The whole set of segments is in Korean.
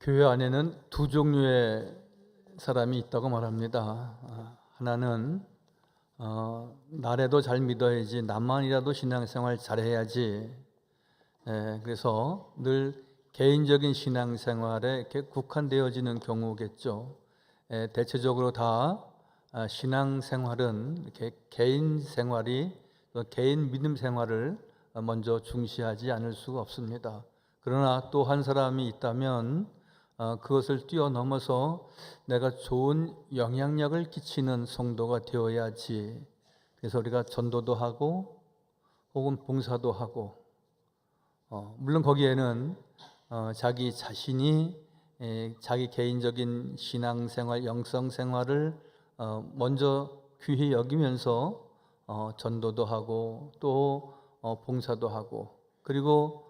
교회 안에는 두 종류의 사람이 있다고 말합니다. 하나는 나라도 잘 믿어야지, 나만이라도 신앙생활 잘해야지. 그래서 늘 개인적인 신앙생활에 이렇게 국한되어지는 경우겠죠. 대체적으로 다 신앙생활은 이렇게 개인 생활이, 개인 믿음 생활을 먼저 중시하지 않을 수가 없습니다. 그러나 또 한 사람이 있다면 그것을 뛰어넘어서 내가 좋은 영향력을 끼치는 성도가 되어야지. 그래서 우리가 전도도 하고 혹은 봉사도 하고, 물론 거기에는 자기 자신이 자기 개인적인 신앙생활, 영성생활을 먼저 귀히 여기면서 전도도 하고 또 봉사도 하고, 그리고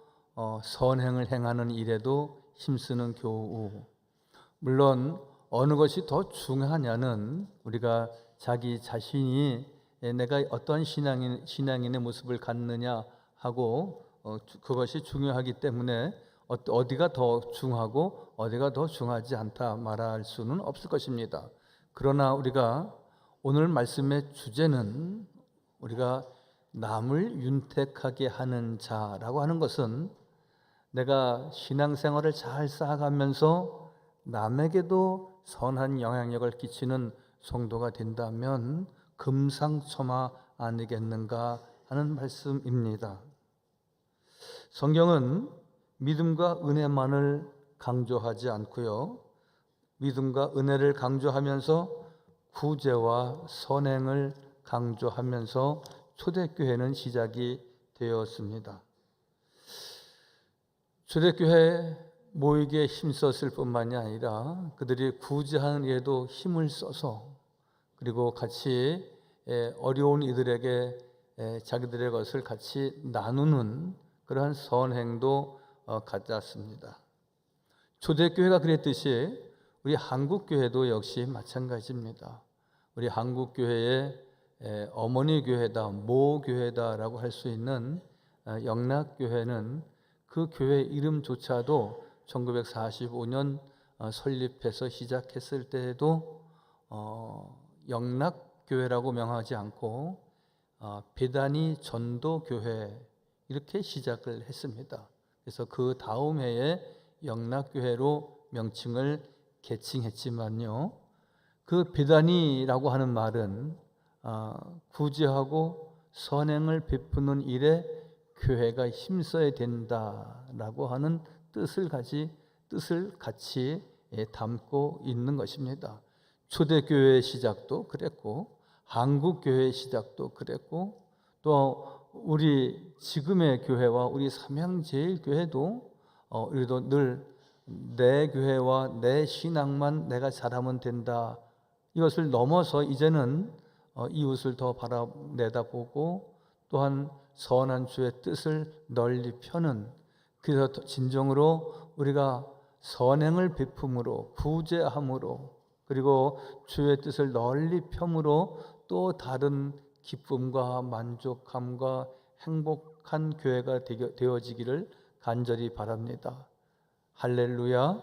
선행을 행하는 일에도 힘쓰는 교우. 물론 어느 것이 더 중요하냐는 우리가 자기 자신이 내가 어떤 신앙인의 모습을 갖느냐 하고 그것이 중요하기 때문에 어디가 더 중하고 어디가 더 중하지 않다 말할 수는 없을 것입니다. 그러나 우리가 오늘 말씀의 주제는 우리가 남을 윤택하게 하는 자라고 하는 것은 내가 신앙생활을 잘 쌓아가면서 남에게도 선한 영향력을 끼치는 성도가 된다면 금상첨화 아니겠는가 하는 말씀입니다. 성경은 믿음과 은혜만을 강조하지 않고요, 믿음과 은혜를 강조하면서 구제와 선행을 강조하면서 초대교회는 시작이 되었습니다. 초대교회 모이기에 힘썼을 뿐만이 아니라 그들이 구제하는 일에도 힘을 써서, 그리고 같이 어려운 이들에게 자기들의 것을 같이 나누는 그러한 선행도 가졌습니다. 초대교회가 그랬듯이 우리 한국교회도 역시 마찬가지입니다. 우리 한국교회의 어머니 교회다, 모교회다라고 할 수 있는 영락교회는 그 교회 이름조차도 1945년 설립해서 시작했을 때에도 영락교회라고 명하지 않고 베다니 전도교회 이렇게 시작을 했습니다. 그래서 그 다음 해에 영락교회로 명칭을 개칭했지만요, 그 베다니라고 하는 말은 구제하고 선행을 베푸는 일에 교회가 힘써야 된다라고 하는 뜻을 같이 담고 있는 것입니다. 초대교회의 시작도 그랬고, 한국교회의 시작도 그랬고, 또 우리 지금의 교회와 우리 삼양제일교회도 우리도 늘 내 교회와 내 신앙만 내가 잘하면 된다, 이것을 넘어서 이제는 이웃을 더 내다보고 또한 선한 주의 뜻을 널리 펴는, 그래서 진정으로 우리가 선행을 베품으로, 구제함으로, 그리고 주의 뜻을 널리 펴므로 또 다른 기쁨과 만족함과 행복한 교회가 되어지기를 간절히 바랍니다. 할렐루야.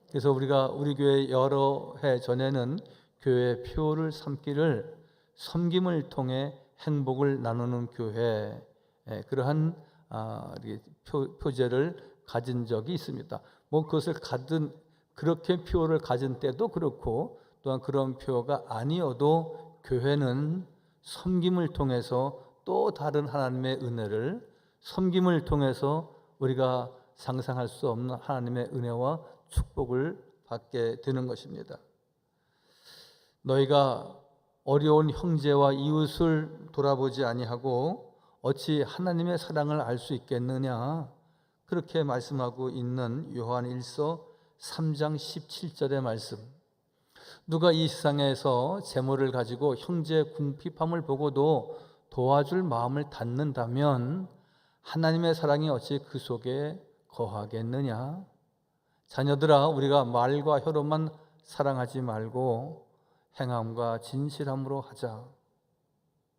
그래서 우리가 우리 교회 여러 해 전에는 교회 표를 삼기를 섬김을 통해 행복을 나누는 교회, 그러한 표제를 가진 적이 있습니다. 그것을 그렇게 표를 가진 때도 그렇고, 또한 그런 표가 아니어도 교회는 섬김을 통해서 또 다른 하나님의 은혜를, 섬김을 통해서 우리가 상상할 수 없는 하나님의 은혜와 축복을 받게 되는 것입니다. 너희가 어려운 형제와 이웃을 돌아보지 아니하고 어찌 하나님의 사랑을 알 수 있겠느냐, 그렇게 말씀하고 있는 요한 1서 3장 17절의 말씀. 누가 이 세상에서 재물을 가지고 형제의 궁핍함을 보고도 도와줄 마음을 닫는다면 하나님의 사랑이 어찌 그 속에 거하겠느냐. 자녀들아, 우리가 말과 혀로만 사랑하지 말고 행함과 진실함으로 하자.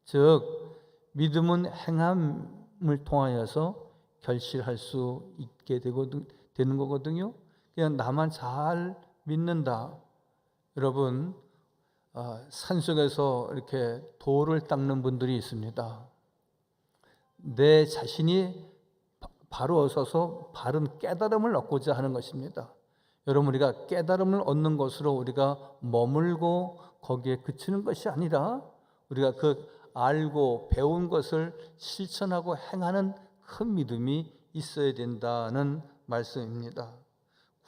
즉 믿음은 행함을 통하여서 결실할 수 있게 되는 거거든요. 그냥 나만 잘 믿는다. 여러분, 산속에서 이렇게 돌을 닦는 분들이 있습니다. 내 자신이 바로 서서 바른 깨달음을 얻고자 하는 것입니다. 여러분, 우리가 깨달음을 얻는 것으로 우리가 머물고 거기에 그치는 것이 아니라 우리가 그 알고 배운 것을 실천하고 행하는 큰 믿음이 있어야 된다는 말씀입니다.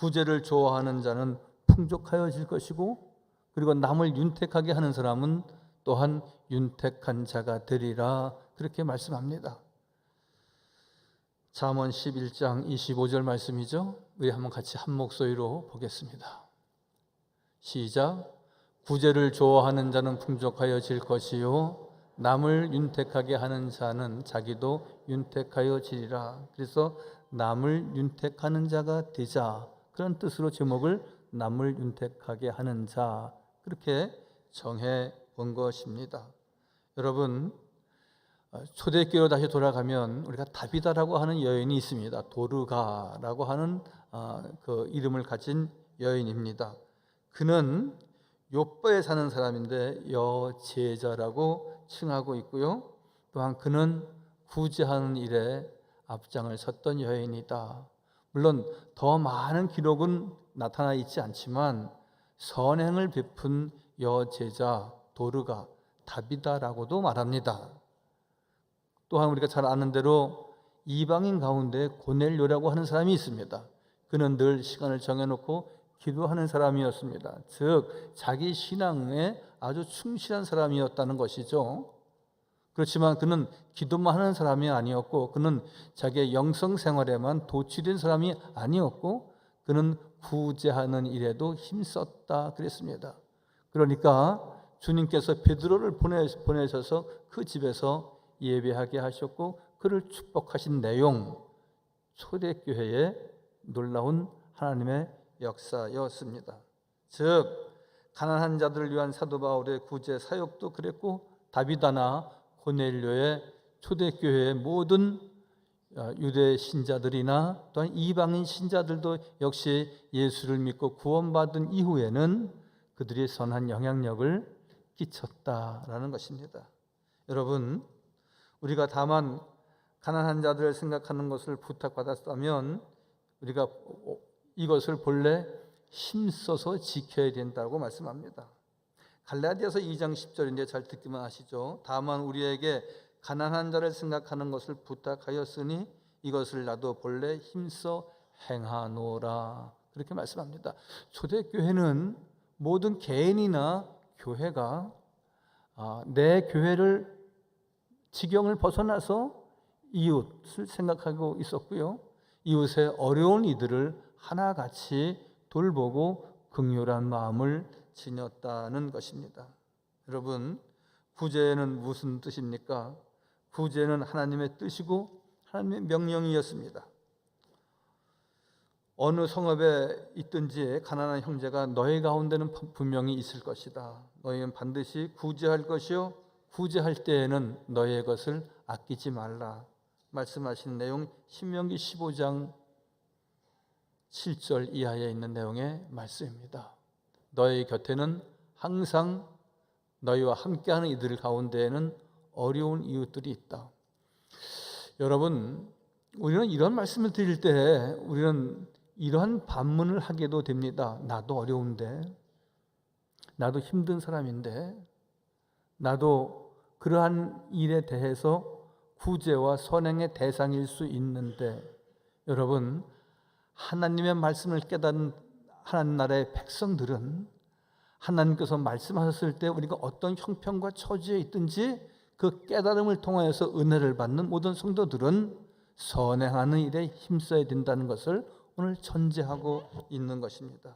구제를 좋아하는 자는 풍족하여질 것이고, 그리고 남을 윤택하게 하는 사람은 또한 윤택한 자가 되리라, 그렇게 말씀합니다. 잠언 11장 25절 말씀이죠. 우리 한번 같이 한 목소리로 보겠습니다. 시작. 구제를 좋아하는 자는 풍족하여질 것이요 남을 윤택하게 하는 자는 자기도 윤택하여지리라. 그래서 남을 윤택하는 자가 되자, 그런 뜻으로 제목을 남을 윤택하게 하는 자, 그렇게 정해 본 것입니다. 여러분, 초대교회로 다시 돌아가면 우리가 다비다라고 하는 여인이 있습니다. 도르가라고 하는 그 이름을 가진 여인입니다. 그는 요바에 사는 사람인데 여제자라고 칭하고 있고요. 또한 그는 구제하는 일에 앞장을 섰던 여인이다. 물론 더 많은 기록은 나타나 있지 않지만 선행을 베푼 여제자 도르가 다비다라고도 말합니다. 또한 우리가 잘 아는 대로 이방인 가운데 고넬료라고 하는 사람이 있습니다. 그는 늘 시간을 정해놓고 기도하는 사람이었습니다. 즉 자기 신앙에 아주 충실한 사람이었다는 것이죠. 그렇지만 그는 기도만 하는 사람이 아니었고, 그는 자기의 영성 생활에만 도취된 사람이 아니었고, 그는 구제하는 일에도 힘썼다 그랬습니다. 그러니까 주님께서 베드로를 보내셔서 그 집에서 예배하게 하셨고 그를 축복하신 내용, 초대교회의 놀라운 하나님의 역사였습니다. 즉 가난한 자들을 위한 사도 바울의 구제 사역도 그랬고, 다비다나 고넬료의 초대교회의 모든 유대 신자들이나 또한 이방인 신자들도 역시 예수를 믿고 구원받은 이후에는 그들이 선한 영향력을 끼쳤다라는 것입니다. 여러분, 우리가 다만 가난한 자들을 생각하는 것을 부탁받았다면 우리가 이것을 본래 힘써서 지켜야 된다고 말씀합니다. 갈라디아서 2장 10절인데 잘 듣기만 하시죠. 다만 우리에게 가난한 자를 생각하는 것을 부탁하였으니 이것을 나도 본래 힘써 행하노라, 그렇게 말씀합니다. 초대교회는 모든 개인이나 교회가 내 교회를 지경을 벗어나서 이웃을 생각하고 있었고요, 이웃의 어려운 이들을 하나같이 돌보고 긍휼한 마음을 지녔다는 것입니다. 여러분, 구제는 무슨 뜻입니까? 구제는 하나님의 뜻이고 하나님의 명령이었습니다. 어느 성읍에 있든지 가난한 형제가 너희 가운데는 분명히 있을 것이다. 너희는 반드시 구제할 것이요 구제할 때에는 너희의 것을 아끼지 말라 말씀하신 내용, 신명기 15장 7절 이하에 있는 내용의 말씀입니다. 너희 곁에는 항상 너희와 함께하는 이들 가운데에는 어려운 이웃들이 있다. 여러분, 우리는 이런 말씀을 드릴 때 우리는 이러한 반문을 하게도 됩니다. 나도 어려운데, 나도 힘든 사람인데, 나도 그러한 일에 대해서 구제와 선행의 대상일 수 있는데, 여러분, 하나님의 말씀을 깨닫는 하나님 나라의 백성들은 하나님께서 말씀하셨을 때 우리가 어떤 형편과 처지에 있든지 그 깨달음을 통하여서 은혜를 받는 모든 성도들은 선행하는 일에 힘써야 된다는 것을 오늘 전제하고 있는 것입니다.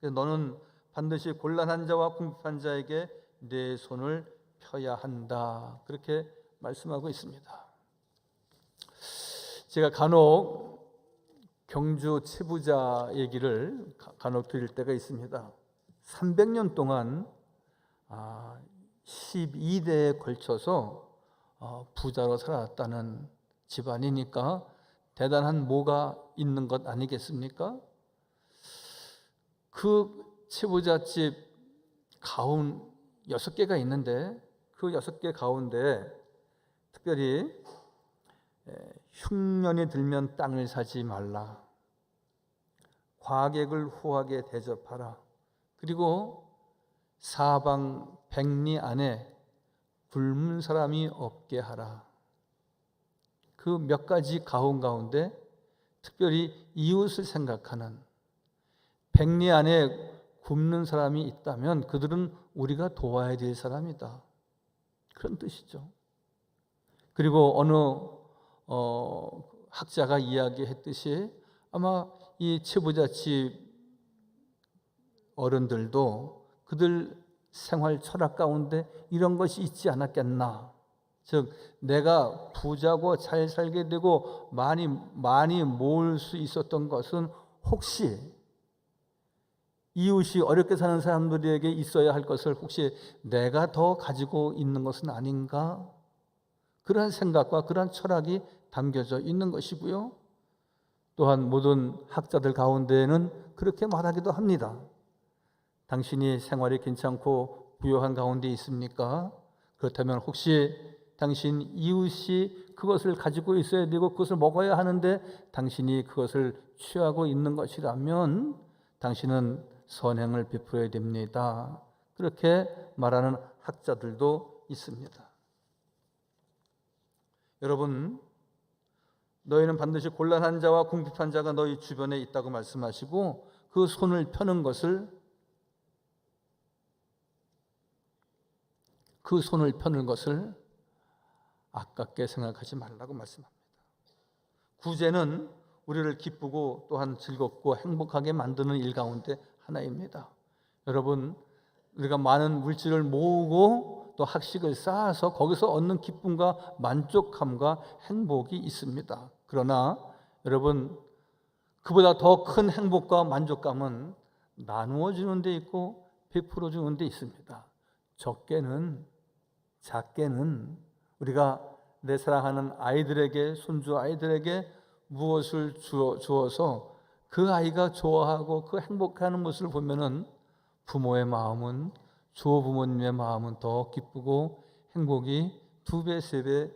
너는 반드시 곤란한 자와 궁핍한 자에게 내 손을 펴야 한다, 그렇게 말씀하고 있습니다. 제가 간혹 경주 채부자 얘기를 간혹 드릴 때가 있습니다. 300년 동안 12대에 걸쳐서 부자로 살아왔다는 집안이니까 대단한 뭐가 있는 것 아니겠습니까? 그 채부잣집 가운 6개가 있는데 그 6개 가운데 특별히 흉년이 들면 땅을 사지 말라, 과객을 후하게 대접하라, 그리고 사방 백리 안에 굶은 사람이 없게 하라. 그 몇 가지 가운 가운데 특별히 이웃을 생각하는, 백리 안에 굶는 사람이 있다면 그들은 우리가 도와야 될 사람이다, 그런 뜻이죠. 그리고 어느 학자가 이야기했듯이 아마 이 채부잣집 어른들도 그들 생활 철학 가운데 이런 것이 있지 않았겠나. 즉 내가 부자고 잘 살게 되고 많이 모을 수 있었던 것은 혹시 이웃이 어렵게 사는 사람들에게 있어야 할 것을 혹시 내가 더 가지고 있는 것은 아닌가? 그러한 생각과 그러한 철학이 담겨져 있는 것이고요. 또한 모든 학자들 가운데에는 그렇게 말하기도 합니다. 당신이 생활이 괜찮고 부유한 가운데 있습니까? 그렇다면 혹시 당신 이웃이 그것을 가지고 있어야 되고 그것을 먹어야 하는데 당신이 그것을 취하고 있는 것이라면 당신은 선행을 베풀어야 됩니다. 그렇게 말하는 학자들도 있습니다. 여러분, 너희는 반드시 곤란한 자와 궁핍한 자가 너희 주변에 있다고 말씀하시고 그 손을 펴는 것을 아깝게 생각하지 말라고 말씀합니다. 구제는 우리를 기쁘고 또한 즐겁고 행복하게 만드는 일 가운데 하나입니다. 여러분, 우리가 많은 물질을 모으고 또 학식을 쌓아서 거기서 얻는 기쁨과 만족감과 행복이 있습니다. 그러나 여러분, 그보다 더 큰 행복과 만족감은 나누어 주는 데 있고 베풀어 주는 데 있습니다. 작게는 우리가 내 사랑하는 아이들에게, 손주 아이들에게 무엇을 주어서 그 아이가 좋아하고 그 행복해하는 모습을 보면은 부모의 마음은, 조부모님의 마음은 더 기쁘고 행복이 2배, 3배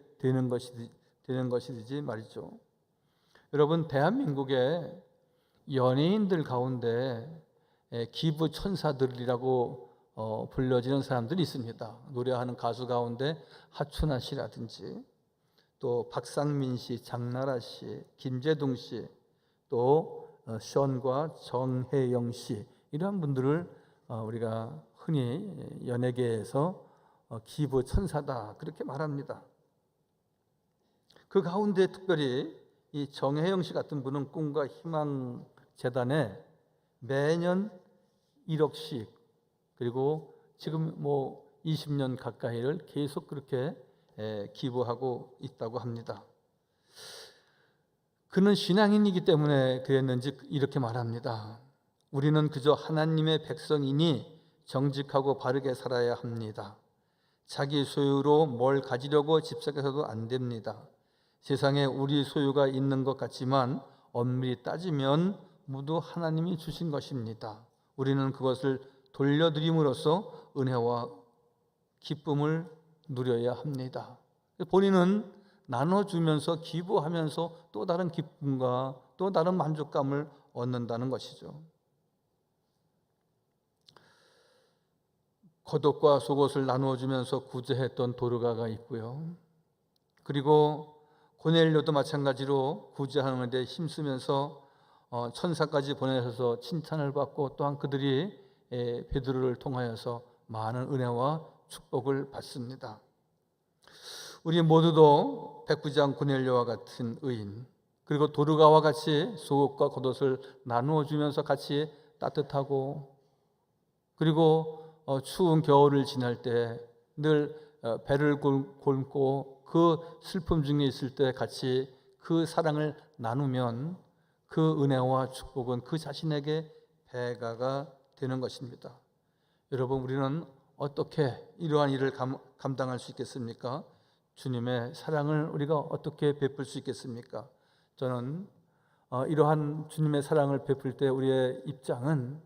되는 것이지 말이죠. 여러분, 대한민국의 연예인들 가운데 기부 천사들이라고 불려지는 사람들이 있습니다. 노래하는 가수 가운데 하춘아 씨라든지 또 박상민 씨, 장나라 씨, 김재동 씨, 또 션과 정혜영 씨, 이러한 분들을 우리가 흔히 연예계에서 기부 천사다 그렇게 말합니다. 그 가운데 특별히 이 정혜영 씨 같은 분은 꿈과 희망 재단에 매년 1억씩, 그리고 지금 20년 가까이를 계속 그렇게 기부하고 있다고 합니다. 그는 신앙인이기 때문에 그랬는지 이렇게 말합니다. 우리는 그저 하나님의 백성이니 정직하고 바르게 살아야 합니다. 자기 소유로 뭘 가지려고 집착해서도 안 됩니다. 세상에 우리 소유가 있는 것 같지만 엄밀히 따지면 모두 하나님이 주신 것입니다. 우리는 그것을 돌려드림으로써 은혜와 기쁨을 누려야 합니다. 본인은 나눠주면서 기부하면서 또 다른 기쁨과 또 다른 만족감을 얻는다는 것이죠. 겉옷과 속옷을 나누어주면서 구제했던 도르가가 있고요. 그리고 고넬료도 마찬가지로 구제하는 데 힘쓰면서 천사까지 보내셔서 칭찬을 받고 또한 그들이 베드로를 통하여서 많은 은혜와 축복을 받습니다. 우리 모두도 백부장 고넬료와 같은 의인, 그리고 도르가와 같이 속옷과 겉옷을 나누어 주면서 같이 따뜻하고, 그리고 추운 겨울을 지날 때 늘 배를 곪고 그 슬픔 중에 있을 때 같이 그 사랑을 나누면 그 은혜와 축복은 그 자신에게 배가가 되는 것입니다. 여러분, 우리는 어떻게 이러한 일을 감당할 수 있겠습니까? 주님의 사랑을 우리가 어떻게 베풀 수 있겠습니까? 저는 이러한 주님의 사랑을 베풀 때 우리의 입장은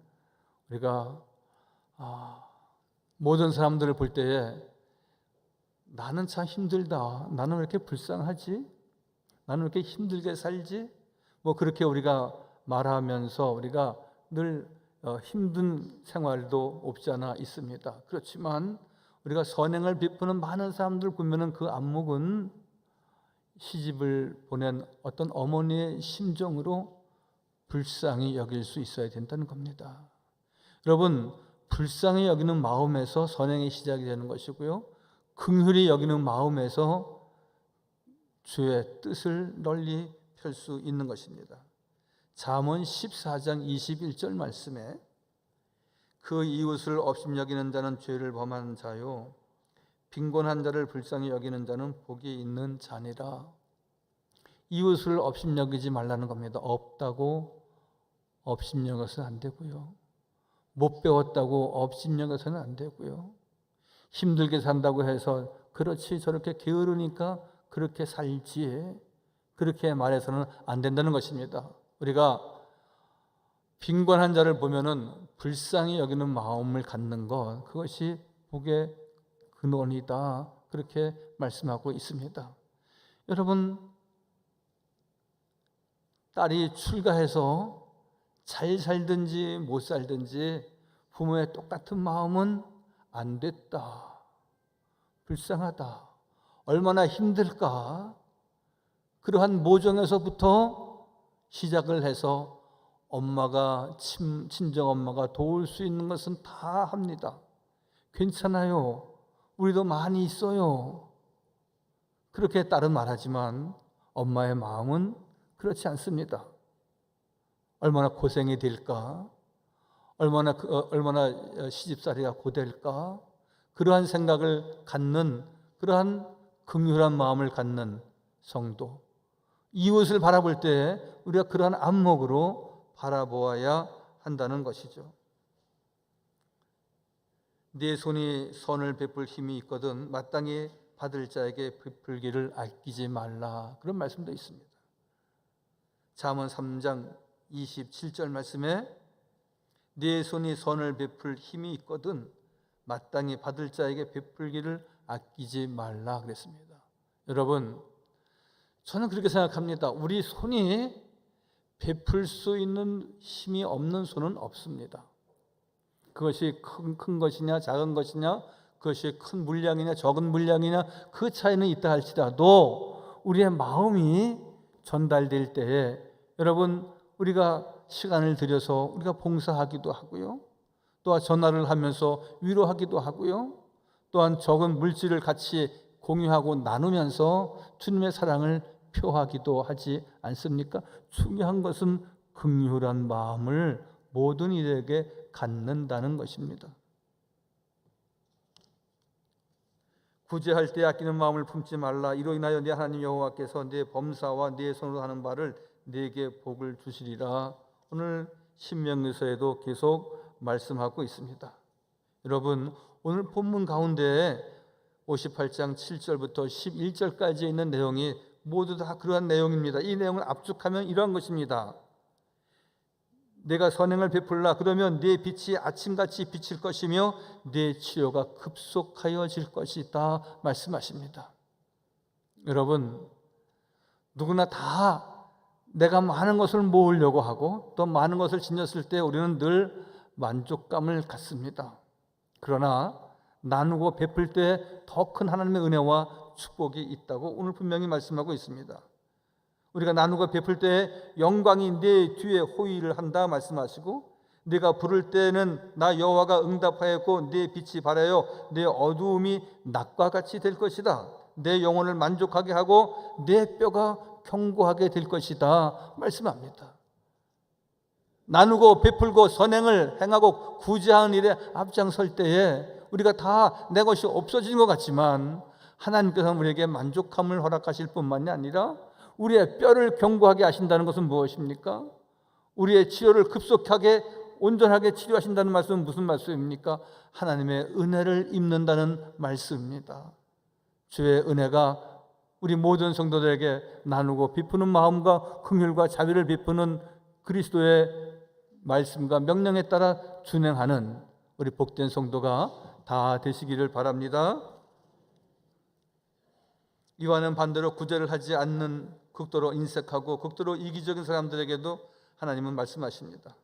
우리가 모든 사람들을 볼 때에 나는 참 힘들다, 나는 왜 이렇게 불쌍하지, 나는 왜 이렇게 힘들게 살지, 그렇게 우리가 말하면서 우리가 늘 힘든 생활도 없지 않아 있습니다. 그렇지만 우리가 선행을 베푸는 많은 사람들 보면은 그 안목은 시집을 보낸 어떤 어머니의 심정으로 불쌍히 여길 수 있어야 된다는 겁니다. 여러분, 불쌍히 여기는 마음에서 선행의 시작이 되는 것이고요, 긍휼히 여기는 마음에서 주의 뜻을 널리 펼 수 있는 것입니다. 잠언 14장 21절 말씀에 그 이웃을 업신여기는 자는 죄를 범한 자요, 빈곤한 자를 불쌍히 여기는 자는 복이 있는 자니라. 이웃을 업신여기지 말라는 겁니다. 없다고 업신여겨서는 안 되고요, 못 배웠다고 업신여겨서는 안 되고요, 힘들게 산다고 해서 그렇지 저렇게 게으르니까 그렇게 살지, 그렇게 말해서는 안 된다는 것입니다. 우리가 빈곤한 자를 보면은 불쌍히 여기는 마음을 갖는 것, 그것이 복의 근원이다, 그렇게 말씀하고 있습니다. 여러분, 딸이 출가해서 잘 살든지 못 살든지 부모의 똑같은 마음은 안 됐다, 불쌍하다, 얼마나 힘들까, 그러한 모정에서부터 시작을 해서 엄마가 친정 엄마가 도울 수 있는 것은 다 합니다. 괜찮아요, 우리도 많이 있어요, 그렇게 딸은 말하지만 엄마의 마음은 그렇지 않습니다. 얼마나 고생이 될까, 얼마나 시집살이가 고될까, 그러한 생각을 갖는, 그러한 긍휼한 마음을 갖는 성도, 이웃을 바라볼 때 우리가 그러한 안목으로 바라보아야 한다는 것이죠. 네 손이 선을 베풀 힘이 있거든 마땅히 받을 자에게 베풀기를 아끼지 말라, 그런 말씀도 있습니다. 잠언 3장 27절 말씀에 네 손이 선을 베풀 힘이 있거든 마땅히 받을 자에게 베풀기를 아끼지 말라 그랬습니다. 여러분, 저는 그렇게 생각합니다. 우리 손이 베풀 수 있는 힘이 없는 손은 없습니다. 그것이 큰 것이냐 작은 것이냐, 그것이 큰 물량이냐 적은 물량이냐, 그 차이는 있다 할지라도 우리의 마음이 전달될 때에 여러분, 우리가 시간을 들여서 우리가 봉사하기도 하고요, 또한 전화를 하면서 위로하기도 하고요, 또한 적은 물질을 같이 공유하고 나누면서 주님의 사랑을 표하기도 하지 않습니까? 중요한 것은 긍휼한 마음을 모든 이에게 갖는다는 것입니다. 구제할 때 아끼는 마음을 품지 말라. 이로 인하여 네 하나님 여호와께서 네 범사와 네 손으로 하는 바를 네게 복을 주시리라. 오늘 신명기서에도 계속 말씀하고 있습니다. 여러분, 오늘 본문 가운데 58장 7절부터 11절까지 있는 내용이 모두 다 그러한 내용입니다. 이 내용을 압축하면 이러한 것입니다. 내가 선행을 베풀라 그러면 네 빛이 아침같이 비칠 것이며 네 치료가 급속하여질 것이다 말씀하십니다. 여러분, 누구나 다 내가 많은 것을 모으려고 하고 또 많은 것을 지녔을 때 우리는 늘 만족감을 갖습니다. 그러나 나누고 베풀 때 더 큰 하나님의 은혜와 축복이 있다고 오늘 분명히 말씀하고 있습니다. 우리가 나누고 베풀 때 영광이 내 뒤에 호의를 한다 말씀하시고, 네가 부를 때는 나 여호와가 응답하였고 네 빛이 발하여 내 어두움이 낮과 같이 될 것이다. 내 영혼을 만족하게 하고 내 뼈가 견고하게 될 것이다 말씀합니다. 나누고 베풀고 선행을 행하고 구제하는 일에 앞장설 때에 우리가 다 내 것이 없어지는 것 같지만 하나님께서는 우리에게 만족함을 허락하실 뿐만이 아니라 우리의 뼈를 견고하게 하신다는 것은 무엇입니까? 우리의 치료를 급속하게 온전하게 치료하신다는 말씀은 무슨 말씀입니까? 하나님의 은혜를 입는다는 말씀입니다. 주의 은혜가 우리 모든 성도들에게 나누고 베푸는 마음과 긍휼과 자비를 베푸는 그리스도의 말씀과 명령에 따라 준행하는 우리 복된 성도가 다 되시기를 바랍니다. 이와는 반대로 구제를 하지 않는 극도로 인색하고 극도로 이기적인 사람들에게도 하나님은 말씀하십니다.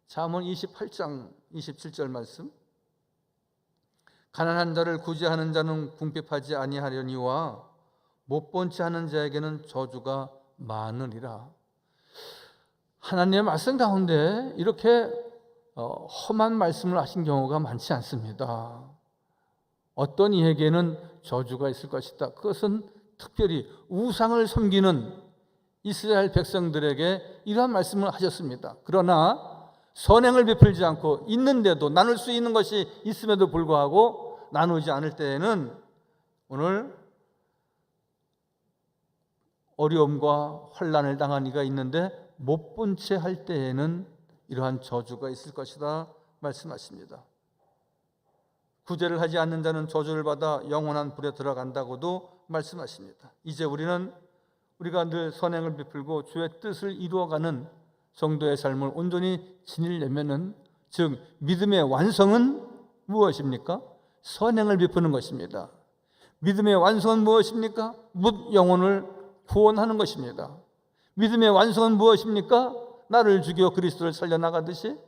잠언 28장 27절 말씀, 가난한 자를 구제하는 자는 궁핍하지 아니하려니와 못 본 채 하는 자에게는 저주가 많으리라. 하나님의 말씀 가운데 이렇게 험한 말씀을 하신 경우가 많지 않습니다. 어떤 이에게는 저주가 있을 것이다. 그것은 특별히 우상을 섬기는 이스라엘 백성들에게 이러한 말씀을 하셨습니다. 그러나 선행을 베풀지 않고 있는데도, 나눌 수 있는 것이 있음에도 불구하고 나누지 않을 때에는, 오늘 어려움과 환난을 당한 이가 있는데 못 본 채 할 때에는 이러한 저주가 있을 것이다 말씀하십니다. 구제를 하지 않는 자는 저주를 받아 영원한 불에 들어간다고도 말씀하십니다. 이제 우리가 늘 선행을 베풀고 주의 뜻을 이루어가는 성도의 삶을 온전히 지니려면은, 즉 믿음의 완성은 무엇입니까? 선행을 베푸는 것입니다. 믿음의 완성은 무엇입니까? 묻 영혼을 구원하는 것입니다. 믿음의 완성은 무엇입니까? 나를 죽여 그리스도를 살려나가듯이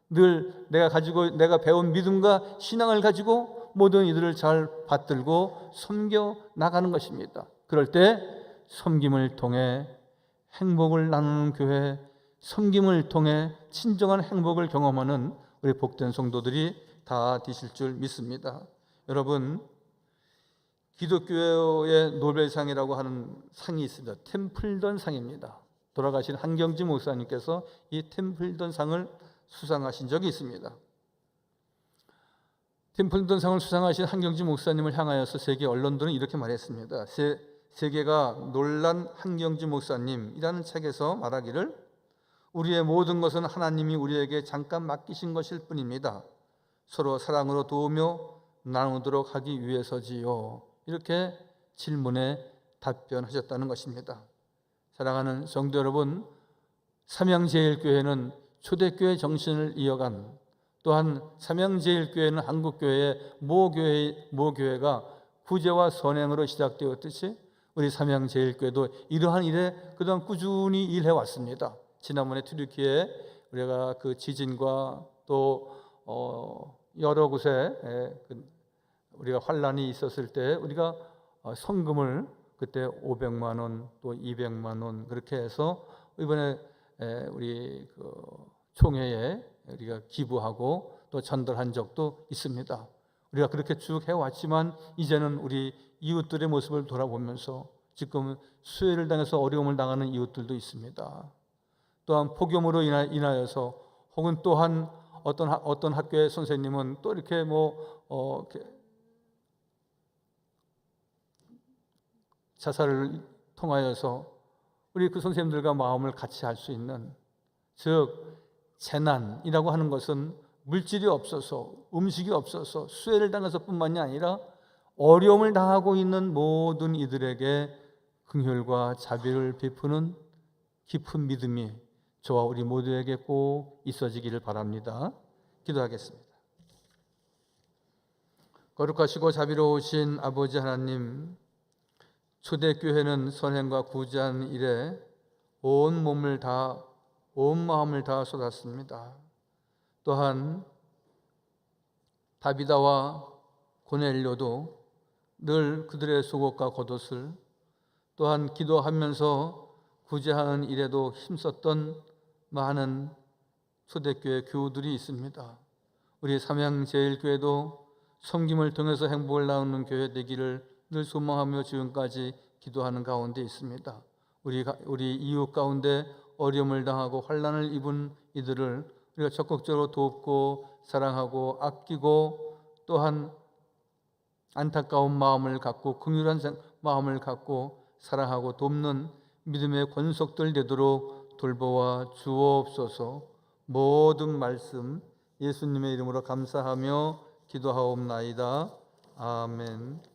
늘 내가 배운 믿음과 신앙을 가지고 모든 이들을 잘 받들고 섬겨 나가는 것입니다. 그럴 때 섬김을 통해 행복을 나누는 교회, 섬김을 통해 진정한 행복을 경험하는 우리 복된 성도들이 다 되실 줄 믿습니다. 여러분, 기독교의 노벨상이라고 하는 상이 있습니다. 템플던 상입니다. 돌아가신 한경지 목사님께서 이 템플던 상을 수상하신 적이 있습니다. 템플던 상을 수상하신 한경지 목사님을 향하여서 세계 언론들은 이렇게 말했습니다. 세계가 놀란 한경지 목사님이라는 책에서 말하기를, 우리의 모든 것은 하나님이 우리에게 잠깐 맡기신 것일 뿐입니다. 서로 사랑으로 도우며 나누도록 하기 위해서지요. 이렇게 질문에 답변하셨다는 것입니다. 사랑하는 성도 여러분, 삼양제일교회는 초대교회 정신을 이어간, 또한 삼양제일교회는 한국교회의 모교회가 구제와 선행으로 시작되었듯이 우리 삼양제일교회도 이러한 일에 그동안 꾸준히 일해왔습니다. 지난번에 튀르키예 우리가 그 지진과 또 여러 곳에 우리가 환란이 있었을 때 우리가 성금을 그때 500만 원 또 200만 원 그렇게 해서 이번에 우리 그 총회에 우리가 기부하고 또 전달한 적도 있습니다. 우리가 그렇게 쭉 해왔지만 이제는 우리 이웃들의 모습을 돌아보면서 지금 수혜를 당해서 어려움을 당하는 이웃들도 있습니다. 또한 폭염으로 인하여서 혹은 또한 어떤 학교의 선생님은 또 이렇게 자살을 통하여서 우리 그 선생님들과 마음을 같이 할 수 있는, 즉 재난이라고 하는 것은 물질이 없어서, 음식이 없어서, 수혜를 당해서 뿐만이 아니라 어려움을 당하고 있는 모든 이들에게 긍휼과 자비를 베푸는 깊은 믿음이 저와 우리 모두에게 꼭 있어지기를 바랍니다. 기도하겠습니다. 거룩하시고 자비로우신 아버지 하나님, 초대교회는 선행과 구제하는 일에 온 마음을 다 쏟았습니다. 또한 다비다와 고넬료도 늘 그들의 속옷과 겉옷을, 또한 기도하면서 구제하는 일에도 힘썼던 많은 초대교회 교우들이 있습니다. 우리 삼양제일교회도 섬김을 통해서 행복을 나누는 교회 되기를 늘 소망하며 지금까지 기도하는 가운데 있습니다. 우리 이웃 가운데 어려움을 당하고 환난을 입은 이들을 우리가 적극적으로 돕고 사랑하고 아끼고, 또한 안타까운 마음을 갖고 긍휼한 마음을 갖고 사랑하고 돕는 믿음의 권속들 되도록 돌보아 주옵소서. 모든 말씀 예수님의 이름으로 감사하며 기도하옵나이다. 아멘.